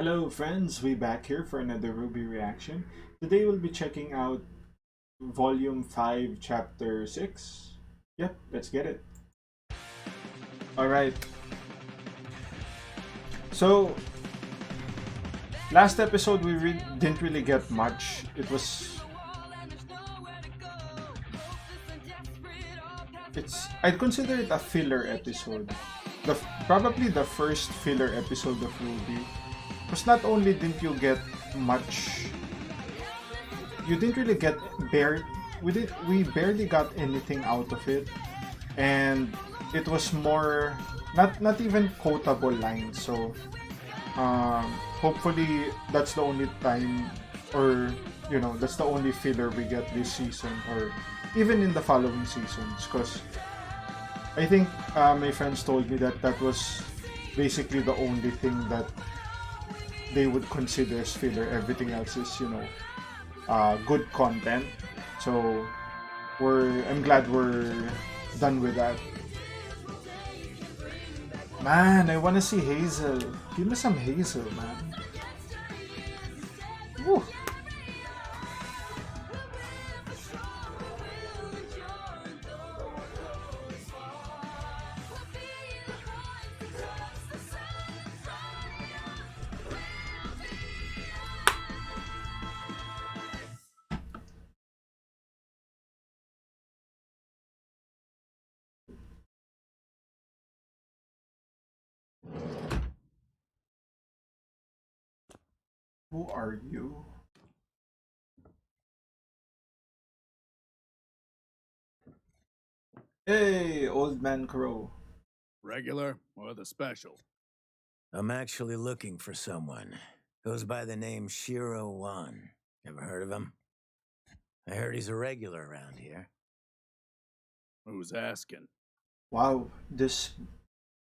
Hello friends, we back here for another RWBY reaction. Today we'll be checking out Volume 5, Chapter 6. Yep, let's get it. Alright, so last episode we didn't really get much. I'd consider it a filler episode. Probably the first filler episode of RWBY. Because not only didn't you get much, you didn't really get we barely got anything out of it, and it was more not even quotable lines. So hopefully that's the only time, or that's the only filler we get this season, or even in the following seasons. Because I think my friends told me that that was basically the only thing that they would consider as filler. Everything else is, good content. So I'm glad we're done with that. Man, I wanna see Hazel. Give me some Hazel, man. Woo. Who are you? Hey, old man Crow. Regular or the special? I'm actually looking for someone. Goes by the name Shiro Wan. Ever heard of him? I heard he's a regular around here. Who's asking? Wow,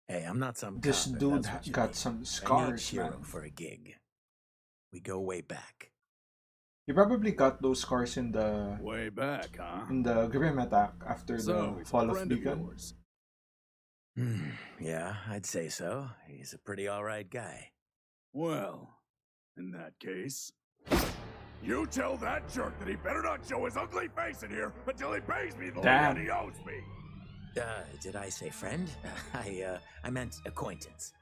Hey, I'm not some this cop, if dude that's what you got mean. some I need scars, Shiro man. for a gig. We go way back. He probably got those scars in the Way back, huh? Grim attack after So, the he's fall a of friend Beacon. yours. Yeah, I'd say so. He's a pretty alright guy. Well, in that case, you tell that jerk that he better not show his ugly face in here until he pays me the Damn. money he owes me. Did I say friend? I meant acquaintance.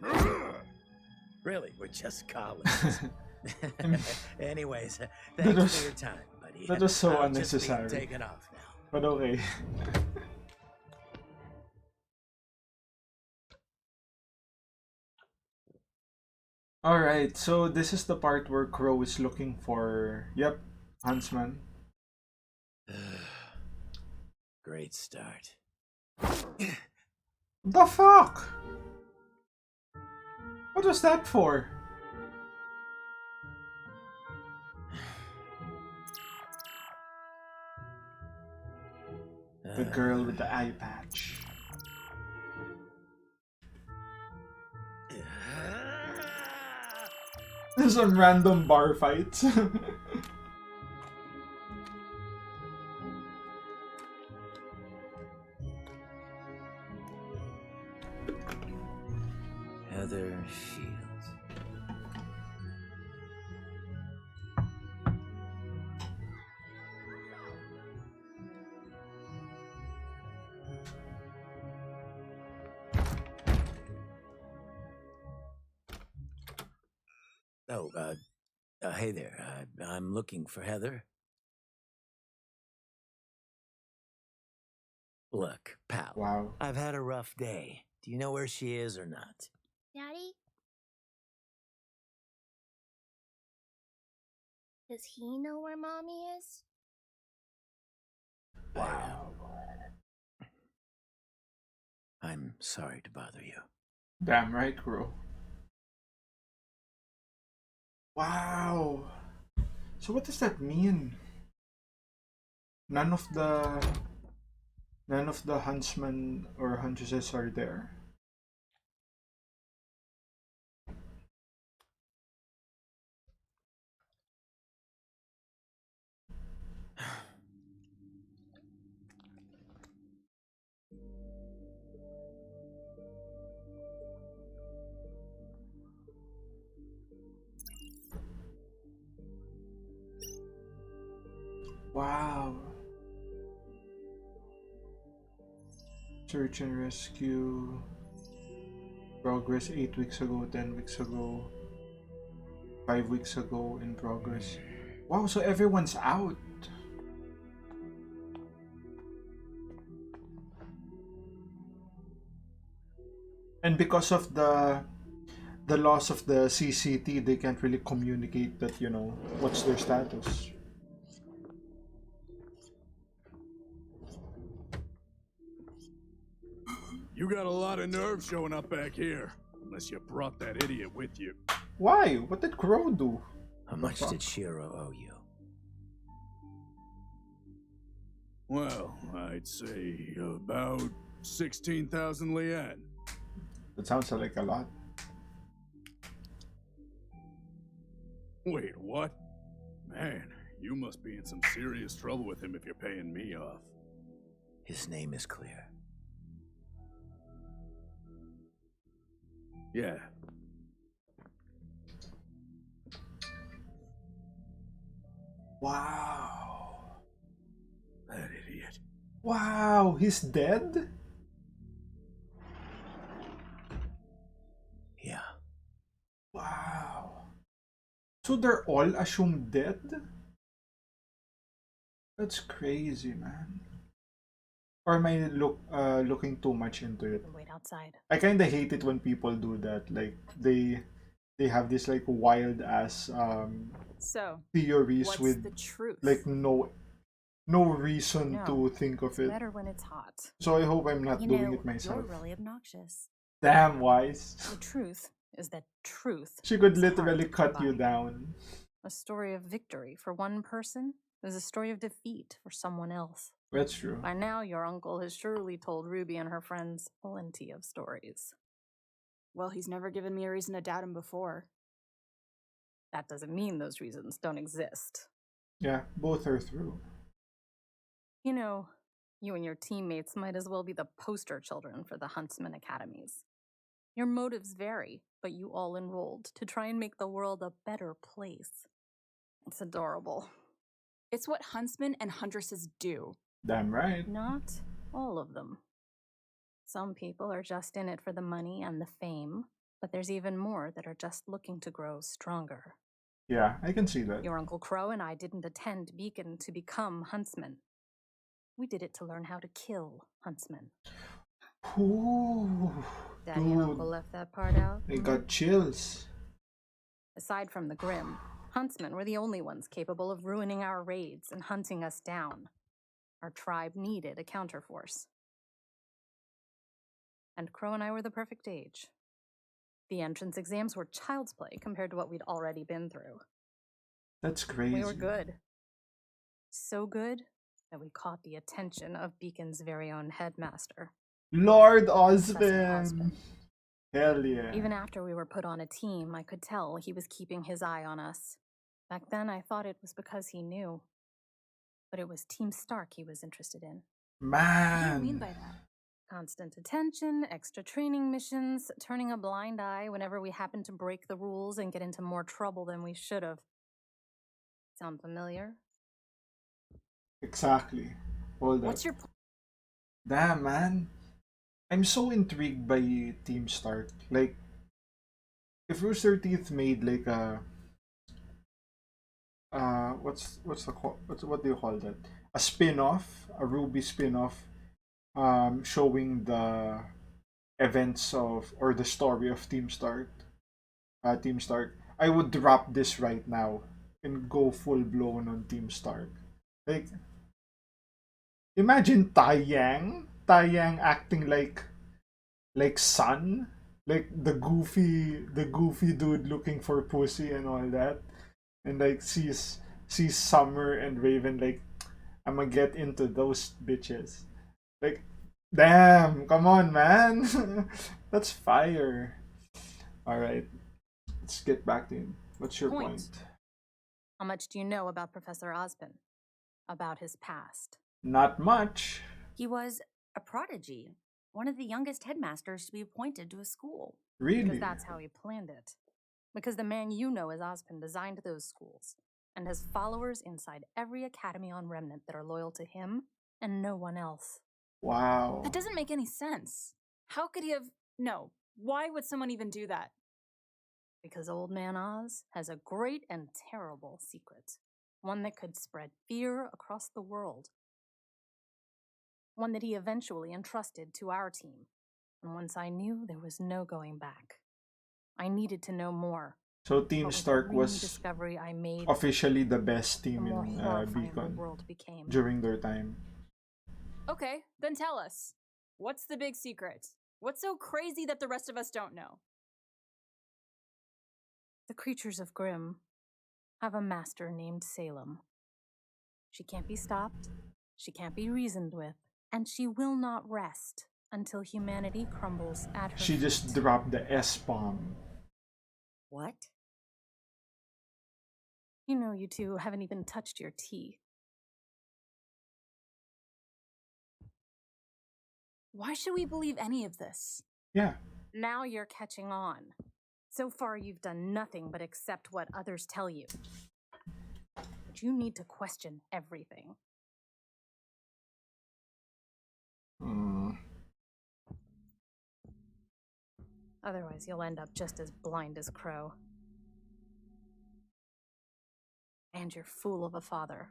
Really, we're just colleagues. Anyways, thanks for your time, buddy. That was so I'll just be unnecessary. taking off now. But okay. Alright, so this is the part where Crow is looking for, yep, Huntsman. Great start. The fuck? What was that for? The girl with the eye patch. Some random bar fights. Heather Shields. Oh, hey there. I'm looking for Heather. Look, pal. Wow. I've had a rough day. Do you know where she is or not? Daddy? Does he know where Mommy is? Wow. I'm sorry to bother you. Damn right, Crow. Wow. So what does that mean? None of the huntsmen or huntresses are there. Wow. Search and rescue. Progress 8 weeks ago, 10 weeks ago, 5 weeks ago in progress. Wow, so everyone's out. And because of the loss of the CCT, they can't really communicate that, you know, what's their status. You got a lot of nerve showing up back here. Unless you brought that idiot with you. Why? What did Crow do? How much did Shiro owe you? Well, I'd say about 16,000 lien. That sounds like a lot. Wait, what? Man, you must be in some serious trouble with him if you're paying me off. His name is clear. Yeah. Wow. That idiot. Wow, he's dead? Yeah. Wow. So they're all assumed dead? That's crazy, man. Or am I looking too much into it? Wait outside. I kind of hate it when people do that. Like they have this like wild ass So, theories what's with the truth? like no reason No, to think of it. Better when it's hot. So I hope I'm not You doing know, it myself. you're really obnoxious. Damn, Wise. The truth is that truth. She could is hard literally to come cut you by. down. A story of victory for one person is a story of defeat for someone else. That's true. By now, your uncle has surely told Ruby and her friends plenty of stories. Well, he's never given me a reason to doubt him before. That doesn't mean those reasons don't exist. Yeah, both are true. You know, you and your teammates might as well be the poster children for the Huntsman Academies. Your motives vary, but you all enrolled to try and make the world a better place. It's adorable. It's what huntsmen and huntresses do. Damn right. Not all of them. Some people are just in it for the money and the fame, but there's even more that are just looking to grow stronger. Yeah, I can see that. Your Uncle Crow and I didn't attend Beacon to become huntsmen. We did it to learn how to kill huntsmen. Ooh, Daddy and Uncle dude, left that part out. I got chills. Aside from the Grim, huntsmen were the only ones capable of ruining our raids and hunting us down. Our tribe needed a counterforce. And Crow and I were the perfect age. The entrance exams were child's play compared to what we'd already been through. That's crazy. We were good. So good that we caught the attention of Beacon's very own headmaster. Lord Professor Osborne. Osborne. Hell yeah. Even after we were put on a team, I could tell he was keeping his eye on us. Back then, I thought it was because he knew. But it was Team Stark he was interested in. What do you mean Man. by that? Constant attention, extra training missions, turning a blind eye whenever we happened to break the rules and get into more trouble than we should have. Sound familiar? Exactly. Hold up. What's your Damn, man. I'm so intrigued by Team Stark. Like, if RoosterTeeth made like a what do you call that? A spin-off, a RWBY spin-off, showing the events of or the story of Team Stark. Team Stark. I would drop this right now and go full blown on Team Stark. Like, imagine Tai Yang acting like Sun, like the goofy dude looking for pussy and all that, and like sees Summer and Raven like, I'ma get into those bitches. Like, damn, come on, man, that's fire. All right, let's get back to him. What's your point? How much do you know about Professor Osborne? About his past? Not much. He was a prodigy, one of the youngest headmasters to be appointed to a school. Really? Because that's how he planned it. Because the man you know as Osborne designed those schools. and has followers inside every academy on Remnant that are loyal to him and no one else. Wow. That doesn't make any sense. How could he have... No. Why would someone even do that? Because Old Man Oz has a great and terrible secret. One that could spread fear across the world. One that he eventually entrusted to our team. And once I knew, there was no going back. I needed to know more. So Team But with Stark every was discovery I made, officially the best the team more in horrifying the Beacon world became. during their time. Okay, then tell us. What's the big secret? What's so crazy that the rest of us don't know? The creatures of Grimm have a master named Salem. She can't be stopped, she can't be reasoned with, and she will not rest until humanity crumbles at her She just feet. dropped the S-bomb. What? You know you two haven't even touched your teeth. Why should we believe any of this? Yeah. Now you're catching on. So far you've done nothing but accept what others tell you. But you need to question everything. Otherwise you'll end up just as blind as Crow. And your fool of a father.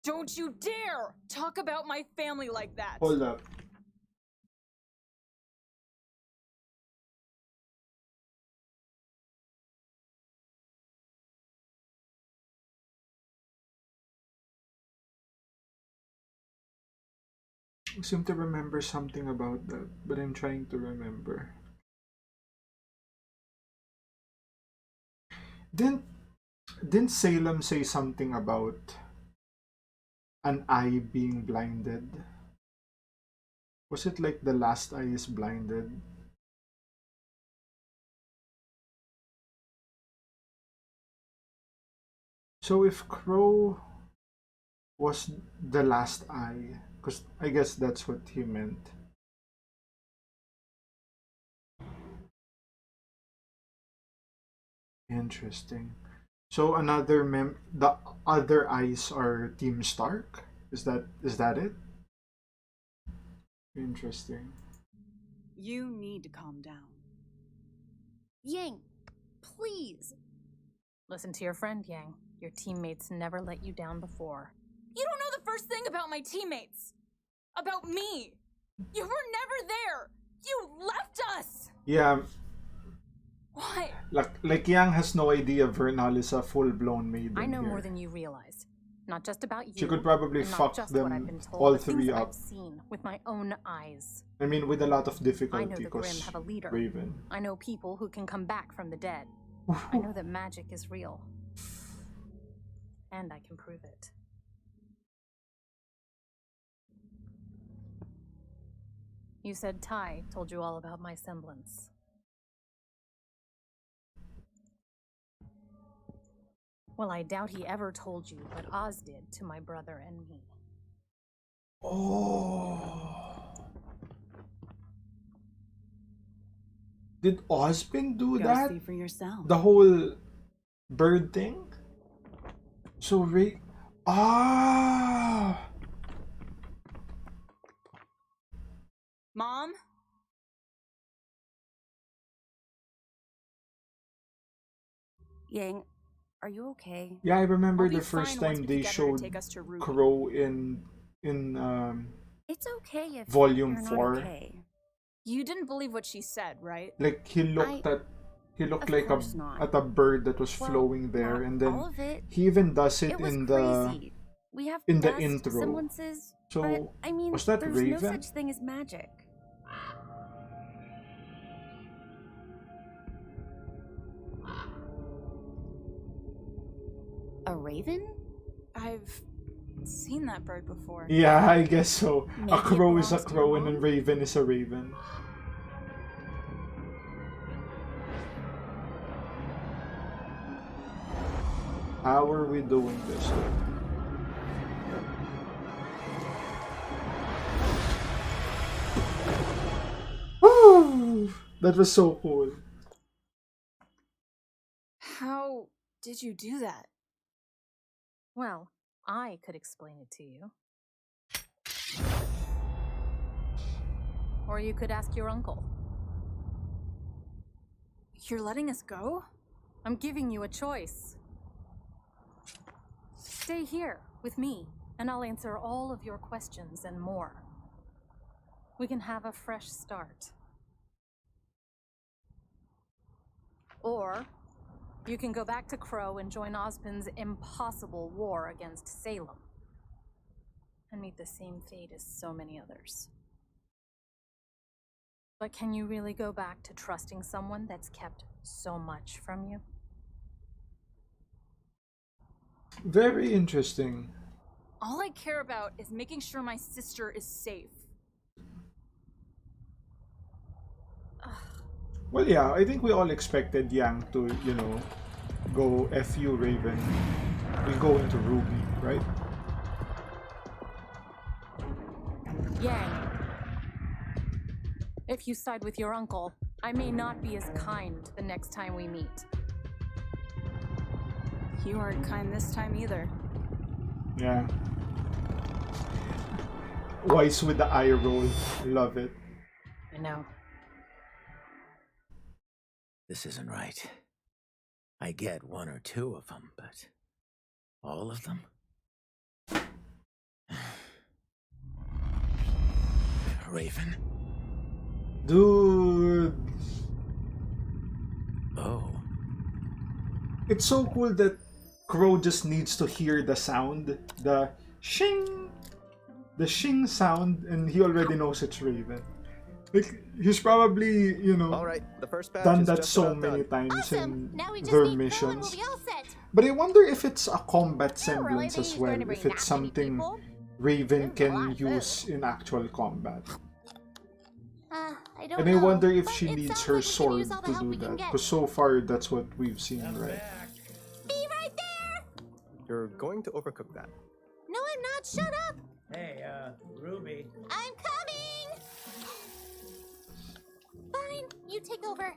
Don't you dare talk about my family like that! Hold up. I seem to remember something about that, but I'm trying to remember. Didn't Salem say something about an eye being blinded? Was it like the last eye is blinded? So if Crow was the last eye, because I guess that's what he meant. Interesting. So the other eyes are Team Stark? Is that it? Interesting. You need to calm down. Yang, please. Listen to your friend, Yang. Your teammates never let you down before. You don't know the first thing about my teammates! About me! You were never there! You left us! Yeah, Why? like Yang has no idea Vernal is a full-blown maiden I know here. more than you realized. Not just about you. She could probably and not fuck just what I've them been told, all but things three that up. I've seen with my own eyes. I mean, with a lot of I difficulty, know the Grimm because have a leader. Raven. I know people who can come back from the dead. I know that magic is real. And I can prove it. You said Ty told you all about my semblance. Well, I doubt he ever told you what Oz did to my brother and me. Oh. Did Ozpin do Go that? see for yourself. The whole bird thing? So Ray... Ah! Mom? Yang, are you okay? Yeah, I remember I'll be the first fine once time we they get her to showed take us to RWBY. Crow in It's okay if Volume you're not 4. okay. You didn't believe what she said, right? like he looked Of like course not. at a bird that was Well, flowing there, not and all then of it. he even does it It was in crazy. We have in the past intro. semblances, So, but I mean, was that there's Raven? no such thing as magic. A raven? I've seen that bird before. Yeah, I guess so. Maybe A it crow is a belongs to crow, your and a mom? raven is a raven. How are we doing this? Woo! That was so cool. How did you do that? Well, I could explain it to you. Or you could ask your uncle. You're letting us go? I'm giving you a choice. Stay here with me, and I'll answer all of your questions and more. We can have a fresh start. Or you can go back to Crow and join Ozpin's impossible war against Salem. And meet the same fate as so many others. But can you really go back to trusting someone that's kept so much from you? Very interesting. All I care about is making sure my sister is safe. Well, yeah, I think we all expected Yang to, go F you, Raven. We go into Ruby, right? Yang. If you side with your uncle, I may not be as kind the next time we meet. You aren't kind this time either. Yeah. Wise with the eye roll. Love it. I know. This isn't right. I get one or two of them, but all of them? Raven? Dude. Oh. It's so cool that Crow just needs to hear the sound. The shing. The shing sound, and he already knows it's Raven. Like, he's probably, All right, the first batch done is that just so about many done. times Awesome! in Now we just their need Crow and we'll missions. be all set. But I wonder if it's a combat Don't really semblance think as he's well. going to bring If it's that many something people. Raven There's a can lot of use in actual combat. I don't And I know. wonder if but she it needs sounds her like we can sword use all the to help do we can that. get. Because so far, that's what we've seen, right? Be right there! You're going to overcook that. No, I'm not. Shut up! Hey, Ruby. I'm coming! Fine, you take over.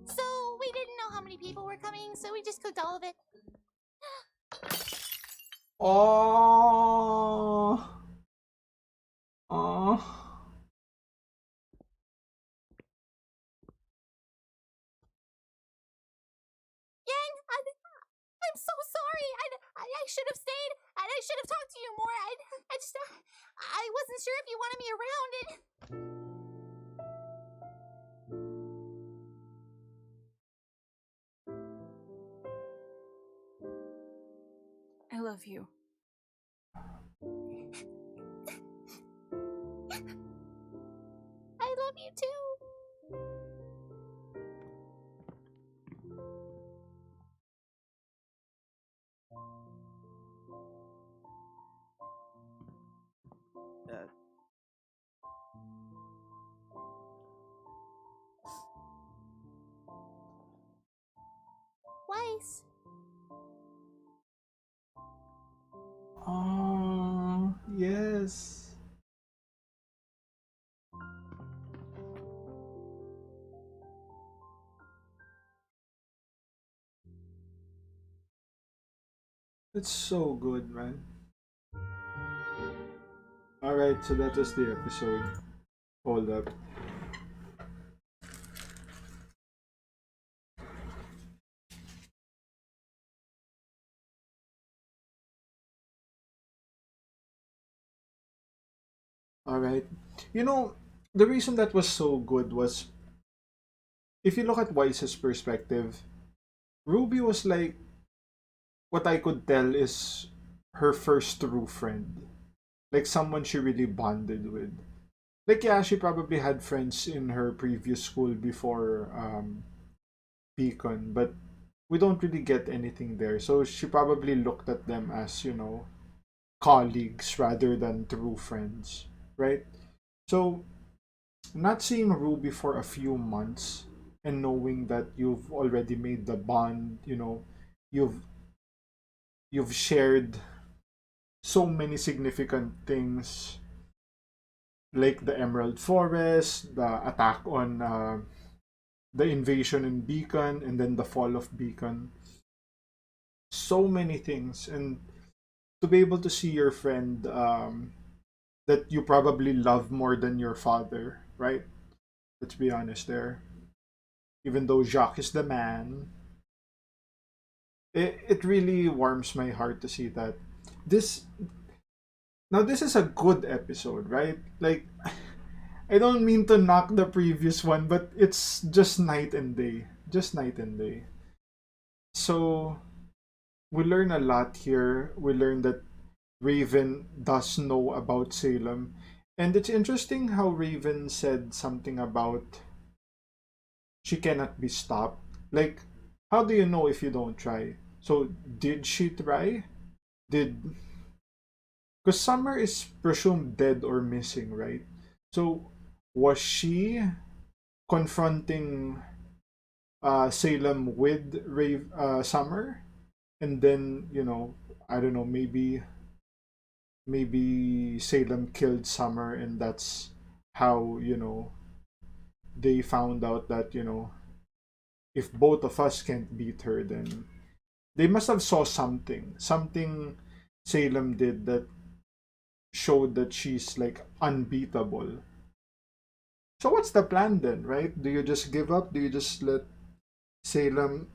So, we didn't know how many people were coming, so we just cooked all of it. Oh. Oh. Yang, I'm so sorry. I should have stayed, and I should have talked to you more. I just, I wasn't sure if you wanted me around. I love you. I love you too. Weiss. Oh, yes. It's so good, man. Alright, so that was the episode. Hold up. Alright. The reason that was so good was, if you look at Wise's perspective, Ruby was like, what I could tell is her first true friend. Like someone she really bonded with. Like, yeah, she probably had friends in her previous school before Beacon, but we don't really get anything there. So she probably looked at them as, colleagues rather than true friends, right? So, not seeing Ruby for a few months and knowing that you've already made the bond, you've you've shared so many significant things. like the Emerald Forest, the attack on the invasion in Beacon, and then the fall of Beacon. So many things, and to be able to see your friend that you probably love more than your father, right? Let's be honest there. Even though Jacques is the man, it really warms my heart to see that. This Now this is a good episode, right? Like I don't mean to knock the previous one, but it's just night and day. Just night and day. So we learn a lot here. We learn that Raven does know about Salem. And it's interesting how Raven said something about she cannot be stopped. Like, how do you know if you don't try? So, did she try? Did. Because Summer is presumed dead or missing, right? So, was she confronting Salem with Summer? And then, I don't know, maybe Salem killed Summer, and that's how they found out that if both of us can't beat her, then they must have saw something Salem did that showed that she's like unbeatable. So what's the plan then, right? Do you just give up? Do you just let Salem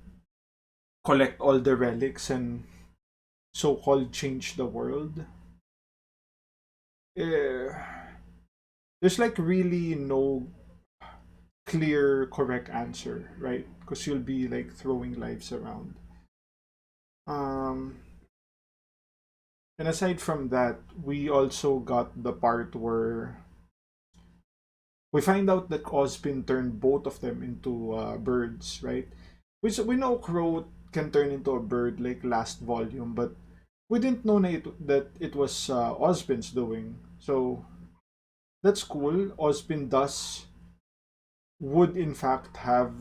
collect all the relics and so-called change the world? Eh, there's like really no clear correct answer, right? Because you'll be like throwing lives around. Um, and aside from that, we also got the part where we find out that Ozpin turned both of them into birds, right? Which we know Crow can turn into a bird like last volume, but we didn't know that it was Ozpin's doing. So that's cool. Ozpin would in fact have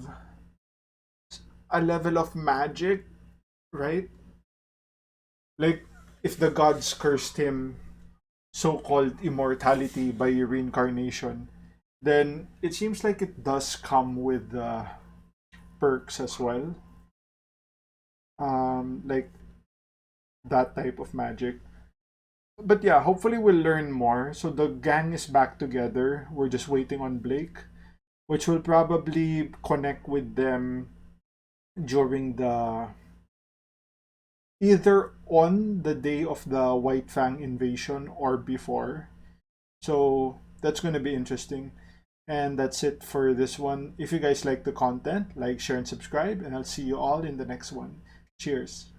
a level of magic, right? Like if the gods cursed him so-called immortality by reincarnation, then it seems like it does come with perks as well. Like that type of magic. But yeah, hopefully we'll learn more. So the gang is back together. We're just waiting on Blake, which will probably connect with them during the either on the day of the White Fang invasion or before. So that's going to be interesting. And that's it for this one. If you guys like the content, like, share, and subscribe. And I'll see you all in the next one. Cheers.